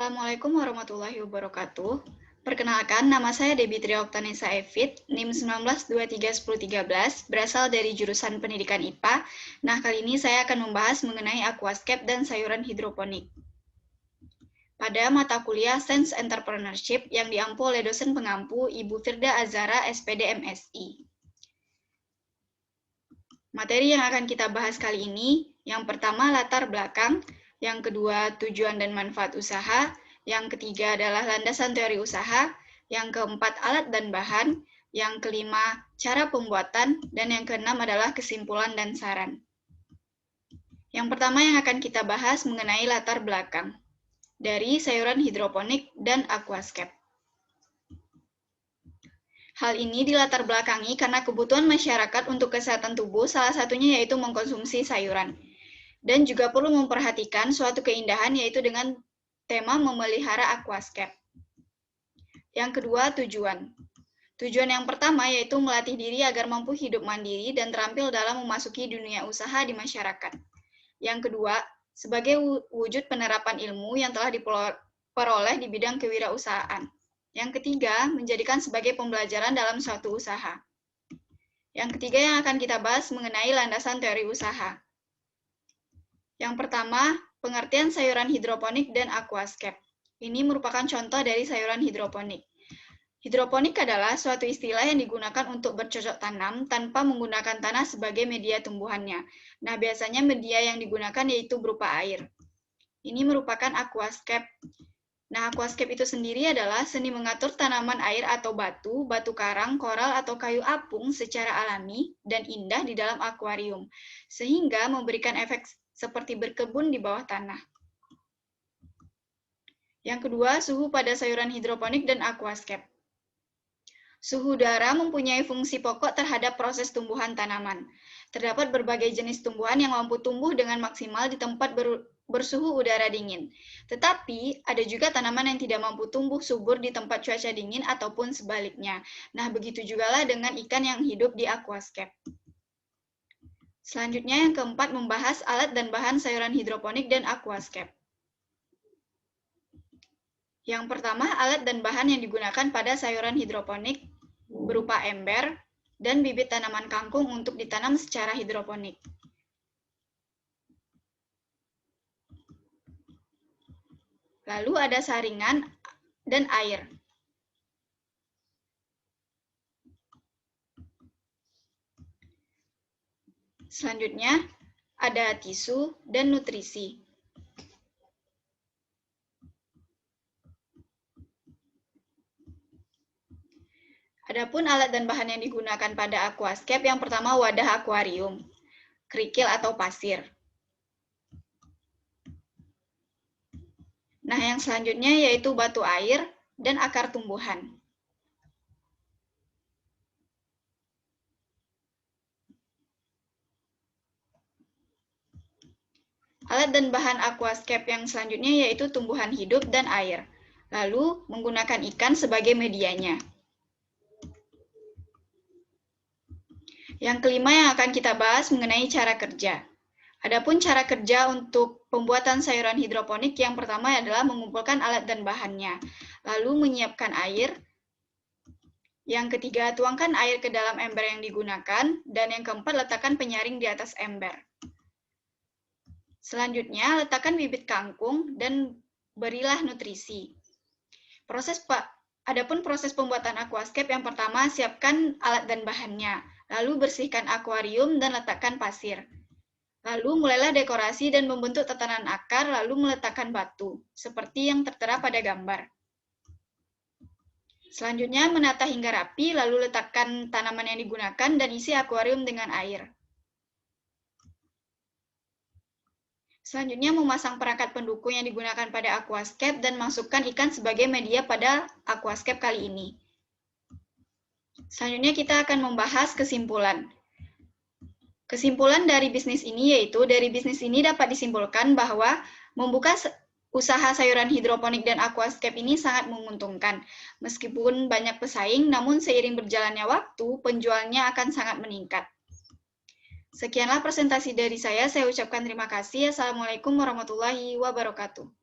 Assalamualaikum warahmatullahi wabarakatuh. Perkenalkan, nama saya Debbie Trioktanesa Evit, NIM 19231013, berasal dari jurusan Pendidikan IPA. Nah, kali ini saya akan membahas mengenai aquascape dan sayuran hidroponik. Pada mata kuliah Science Entrepreneurship yang diampu oleh dosen pengampu Ibu Firda Azara, SPD MSI. Materi yang akan kita bahas kali ini, yang pertama latar belakang, yang kedua tujuan dan manfaat usaha, yang ketiga adalah landasan teori usaha, yang keempat alat dan bahan, yang kelima cara pembuatan, dan yang keenam adalah kesimpulan dan saran. Yang pertama yang akan kita bahas mengenai latar belakang dari sayuran hidroponik dan aquascape. Hal ini dilatar belakangi karena kebutuhan masyarakat untuk kesehatan tubuh, salah satunya yaitu mengkonsumsi sayuran. Dan juga perlu memperhatikan suatu keindahan yaitu dengan tema memelihara aquascape. Yang kedua, tujuan. Tujuan yang pertama yaitu melatih diri agar mampu hidup mandiri dan terampil dalam memasuki dunia usaha di masyarakat. Yang kedua, sebagai wujud penerapan ilmu yang telah diperoleh di bidang kewirausahaan. Yang ketiga, menjadikan sebagai pembelajaran dalam suatu usaha. Yang ketiga yang akan kita bahas mengenai landasan teori usaha. Yang pertama, pengertian sayuran hidroponik dan aquascape. Ini merupakan contoh dari sayuran hidroponik. Hidroponik adalah suatu istilah yang digunakan untuk bercocok tanam tanpa menggunakan tanah sebagai media tumbuhannya. Nah, biasanya media yang digunakan yaitu berupa air. Ini merupakan aquascape. Nah, aquascape itu sendiri adalah seni mengatur tanaman air atau batu karang, koral, atau kayu apung secara alami dan indah di dalam akuarium, sehingga memberikan efek seperti berkebun di bawah tanah. Yang kedua, suhu pada sayuran hidroponik dan aquascape. Suhu udara mempunyai fungsi pokok terhadap proses tumbuhan tanaman. Terdapat berbagai jenis tumbuhan yang mampu tumbuh dengan maksimal di tempat bersuhu udara dingin. Tetapi, ada juga tanaman yang tidak mampu tumbuh subur di tempat cuaca dingin ataupun sebaliknya. Nah, begitu jugalah dengan ikan yang hidup di aquascape. Selanjutnya, yang keempat, membahas alat dan bahan sayuran hidroponik dan aquascape. Yang pertama, alat dan bahan yang digunakan pada sayuran hidroponik berupa ember dan bibit tanaman kangkung untuk ditanam secara hidroponik. Lalu ada saringan dan air. Selanjutnya, ada tisu dan nutrisi. Adapun alat dan bahan yang digunakan pada aquascape, yang pertama wadah akuarium, kerikil atau pasir. Nah, yang selanjutnya yaitu batu air dan akar tumbuhan. Alat dan bahan aquascape yang selanjutnya yaitu tumbuhan hidup dan air. Lalu, menggunakan ikan sebagai medianya. Yang kelima yang akan kita bahas mengenai cara kerja. Adapun cara kerja untuk pembuatan sayuran hidroponik yang pertama adalah mengumpulkan alat dan bahannya, lalu menyiapkan air. Yang ketiga, tuangkan air ke dalam ember yang digunakan, dan yang keempat, letakkan penyaring di atas ember. Selanjutnya, letakkan bibit kangkung dan berilah nutrisi. Adapun proses pembuatan aquascape yang pertama, siapkan alat dan bahannya, lalu bersihkan akuarium dan letakkan pasir. Lalu mulailah dekorasi dan membentuk tatanan akar, lalu meletakkan batu, seperti yang tertera pada gambar. Selanjutnya, menata hingga rapi, lalu letakkan tanaman yang digunakan dan isi akuarium dengan air. Selanjutnya, memasang perangkat pendukung yang digunakan pada aquascape dan masukkan ikan sebagai media pada aquascape kali ini. Selanjutnya, kita akan membahas kesimpulan. Kesimpulan dari bisnis ini yaitu, dari bisnis ini dapat disimpulkan bahwa membuka usaha sayuran hidroponik dan aquascape ini sangat menguntungkan. Meskipun banyak pesaing, namun seiring berjalannya waktu, penjualnya akan sangat meningkat. Sekianlah presentasi dari saya ucapkan terima kasih. Assalamualaikum warahmatullahi wabarakatuh.